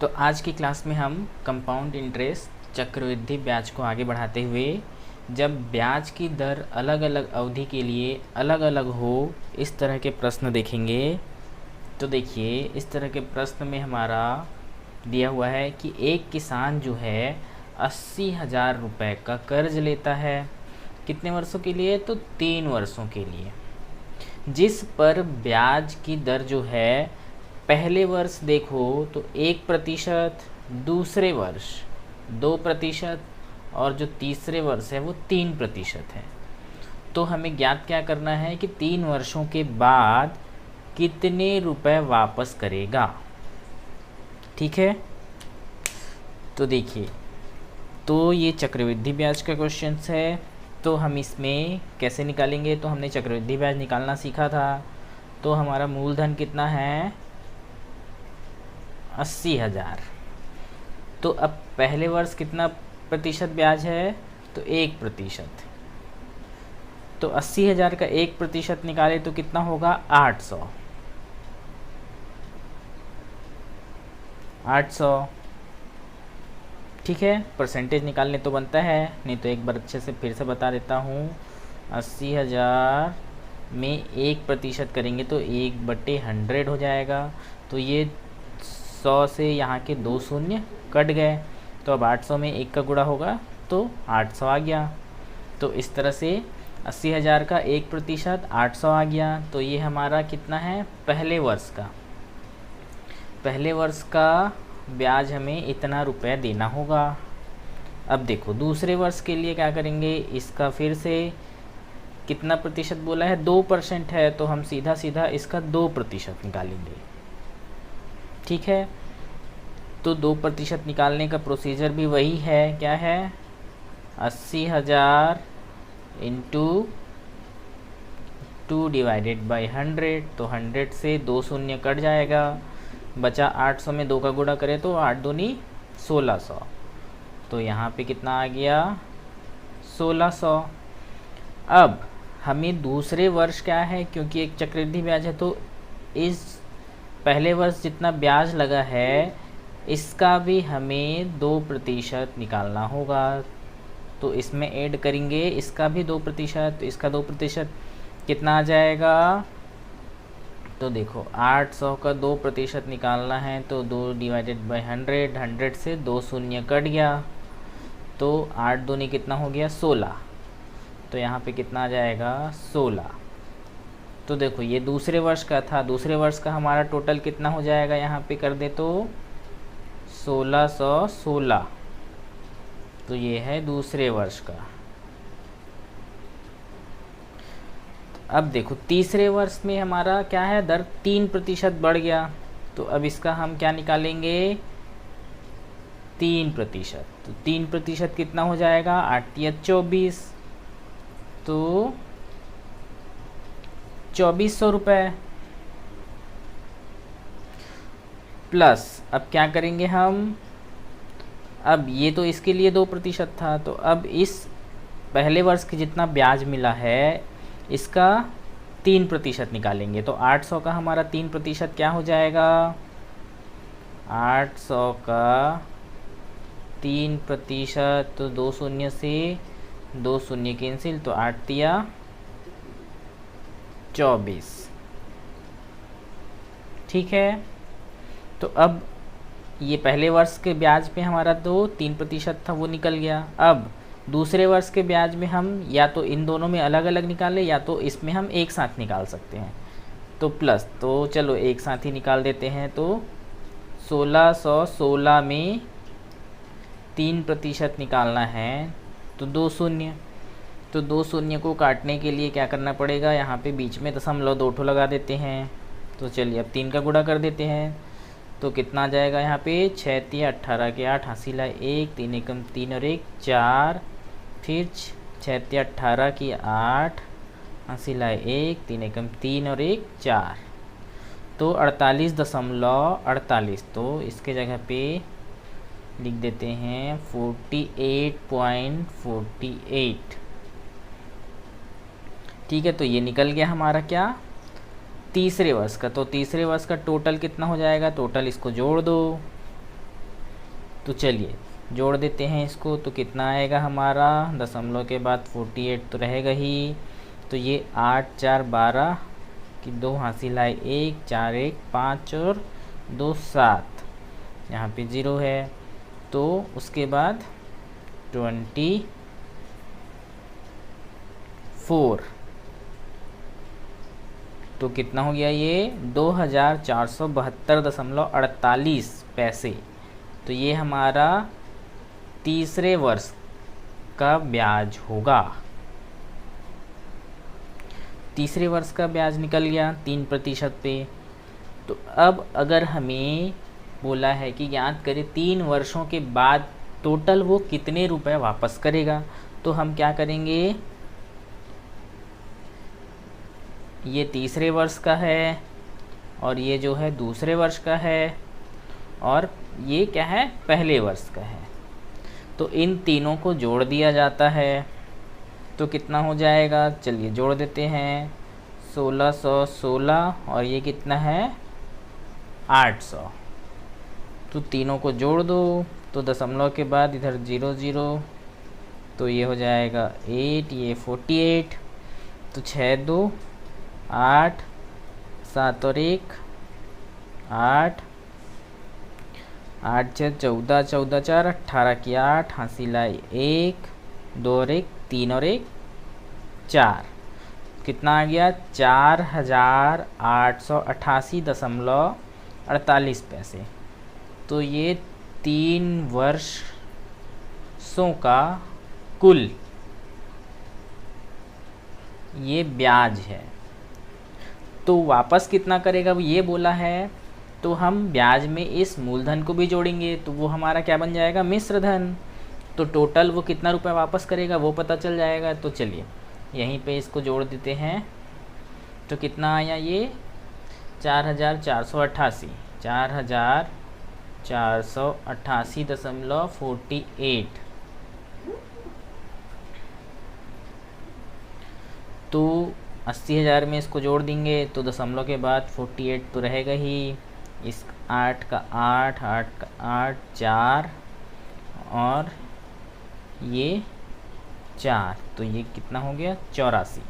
तो आज की क्लास में हम कंपाउंड इंटरेस्ट चक्रवृद्धि ब्याज को आगे बढ़ाते हुए जब ब्याज की दर अलग अलग अवधि के लिए अलग अलग हो इस तरह के प्रश्न देखेंगे। तो देखिए, इस तरह के प्रश्न में हमारा दिया हुआ है कि एक किसान जो है 80,000 रुपये का कर्ज लेता है। कितने वर्षों के लिए? तो 3 वर्षों के लिए, जिस पर ब्याज की दर जो है पहले वर्ष देखो तो 1%, दूसरे वर्ष 2% और जो तीसरे वर्ष है वो 3% है। तो हमें ज्ञात क्या करना है कि 3 वर्षों के बाद कितने रुपए वापस करेगा। ठीक है, तो देखिए, तो ये चक्रवृद्धि ब्याज का क्वेश्चन है। तो हम इसमें कैसे निकालेंगे? तो हमने चक्रवृद्धि ब्याज निकालना सीखा था। तो हमारा मूलधन कितना है? 80,000। तो अब पहले वर्ष कितना प्रतिशत ब्याज है? तो 1%। तो 80,000 का 1% निकाले तो कितना होगा? 800। ठीक है, परसेंटेज निकालने तो बनता है, नहीं तो एक बार अच्छे से फिर से बता देता हूँ। 80,000 में 1% करेंगे तो 1/100 हो जाएगा। तो ये 100 से यहाँ के 2 शून्य कट गए, तो अब 800 में 1 का गुणा होगा तो 800 आ गया। तो इस तरह से 80,000 का 1% 800 आ गया। तो ये हमारा कितना है? पहले वर्ष का। पहले वर्ष का ब्याज हमें इतना रुपए देना होगा। अब देखो, दूसरे वर्ष के लिए क्या करेंगे? इसका फिर से कितना प्रतिशत बोला है? 2% है, तो हम सीधा सीधा इसका 2% निकालेंगे। ठीक है, तो 2% निकालने का प्रोसीजर भी वही है। क्या है? 80,000 इंटू 2 डिवाइडेड बाई 100। तो 100 से 2 शून्य कट जाएगा, बचा 800 में 2 का गुणा करें तो 8 दूनी 1600। तो यहाँ पे कितना आ गया? 1600। अब हमें दूसरे वर्ष क्या है, क्योंकि एक चक्रवृद्धि ब्याज है तो इस पहले वर्ष जितना ब्याज लगा है इसका भी हमें 2% निकालना होगा। तो इसमें ऐड करेंगे इसका भी 2%, तो इसका 2% कितना आ जाएगा? तो देखो, 800 का 2% निकालना है तो 2 डिवाइडेड बाई 100, 100 से 2 शून्य कट गया, तो 8 दूनी कितना हो गया? 16। तो यहाँ पे कितना आ जाएगा? 16। तो देखो, ये दूसरे वर्ष का था। दूसरे वर्ष का हमारा टोटल कितना हो जाएगा? यहाँ पे कर दे तो 1616। तो ये है दूसरे वर्ष का। अब देखो, तीसरे वर्ष में हमारा क्या है? दर 3% बढ़ गया। तो अब इसका हम क्या निकालेंगे? 3%। तो 3% कितना हो जाएगा? 8 या 24, तो 2400 रुपये प्लस। अब क्या करेंगे हम? अब ये तो इसके लिए 2% था, तो अब इस पहले वर्ष के जितना ब्याज मिला है इसका 3% निकालेंगे। तो 800 का हमारा 3% क्या हो जाएगा? 800 का 3%, तो 2 शून्य से 2 शून्य कैंसिल, तो 8 तिया 24। ठीक है, तो अब ये पहले वर्ष के ब्याज पे हमारा तो 3% था, वो निकल गया। अब दूसरे वर्ष के ब्याज में हम या तो इन दोनों में अलग अलग निकालें या तो इसमें हम एक साथ निकाल सकते हैं। तो प्लस, तो चलो एक साथ ही निकाल देते हैं। तो 1616 में 3% निकालना है तो 2 शून्य। तो 2 शून्य को काटने के लिए क्या करना पड़ेगा? यहाँ पे बीच में दशमलव 2 ठो लगा देते हैं। तो चलिए अब 3 का गुणा कर देते हैं। तो कितना आ जाएगा? यहाँ पे 6 तिया 18 के 8, हासिल लाए 1, 3 एकम 3 और 1 4, फिर 6 तिया 18 की 8, हासिल लाए 1, 3 एकम 3 और 1 4, तो 48.48। तो इसके जगह पे लिख देते हैं 48.48। ठीक है, तो ये निकल गया हमारा क्या? तीसरे वर्ष का। तो तीसरे वर्ष का टोटल कितना हो जाएगा? टोटल इसको जोड़ दो, तो चलिए जोड़ देते हैं इसको, तो कितना आएगा हमारा, दशमलव के बाद 48 तो रहेगा ही। तो ये 8 4 12 की 2 हासिल आए 1 4 1 5 और 2 7, यहाँ पे 0 है। तो उसके बाद 24, तो कितना हो गया ये 2472.48 पैसे। तो ये हमारा तीसरे वर्ष का ब्याज होगा। तीसरे वर्ष का ब्याज निकल गया 3% पे। तो अब अगर हमें बोला है कि ज्ञात करें 3 वर्षों के बाद टोटल वो कितने रुपए वापस करेगा, तो हम क्या करेंगे, ये तीसरे वर्ष का है और ये जो है दूसरे वर्ष का है और ये क्या है, पहले वर्ष का है। तो इन तीनों को जोड़ दिया जाता है, तो कितना हो जाएगा, चलिए जोड़ देते हैं, 1616 और ये कितना है 800। तो तीनों को जोड़ दो, तो दशमलव के बाद इधर 0 0, तो ये हो जाएगा 8, ये 48, तो 6 2 8 7 और 1 8 8 6 14 14 4 18 की 8 हासिल आई 1 2 और 1 3 और 1 4, कितना आ गया 4888.48 पैसे। तो ये 3 वर्षों का कुल ये ब्याज है। तो वापस कितना करेगा वो ये बोला है, तो हम ब्याज में इस मूलधन को भी जोड़ेंगे, तो वो हमारा क्या बन जाएगा, मिश्र धन। तो टोटल वो कितना रुपए वापस करेगा वो पता चल जाएगा। तो चलिए यहीं पे इसको जोड़ देते हैं, तो कितना आया ये 4488.48। तो 80,000 में इसको जोड़ देंगे, तो दशमलव के बाद 48 तो रहेगा ही, इस 8 का 8 8 का 8 4 और ये 4, तो ये कितना हो गया 84।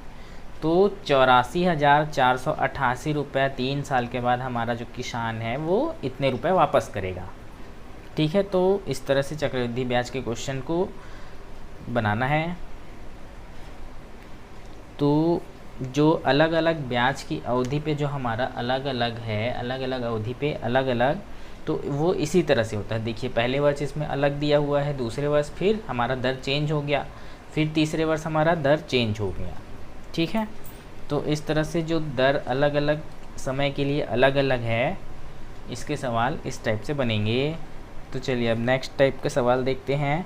तो 84,488 रुपये 3 साल के बाद हमारा जो किसान है वो इतने रुपए वापस करेगा। ठीक है, तो इस तरह से चक्रवृद्धि ब्याज के क्वेश्चन को बनाना है। तो जो अलग अलग ब्याज की अवधि पे जो हमारा अलग अलग है, अलग अलग अवधि पे अलग अलग, तो वो इसी तरह से होता है। देखिए पहले वर्ष इसमें अलग दिया हुआ है, दूसरे वर्ष फिर हमारा दर चेंज हो गया, फिर तीसरे वर्ष हमारा दर चेंज हो गया। ठीक है, तो इस तरह से जो दर अलग अलग समय के लिए अलग अलग है, इसके सवाल इस टाइप से बनेंगे। तो चलिए अब नेक्स्ट टाइप के सवाल देखते हैं।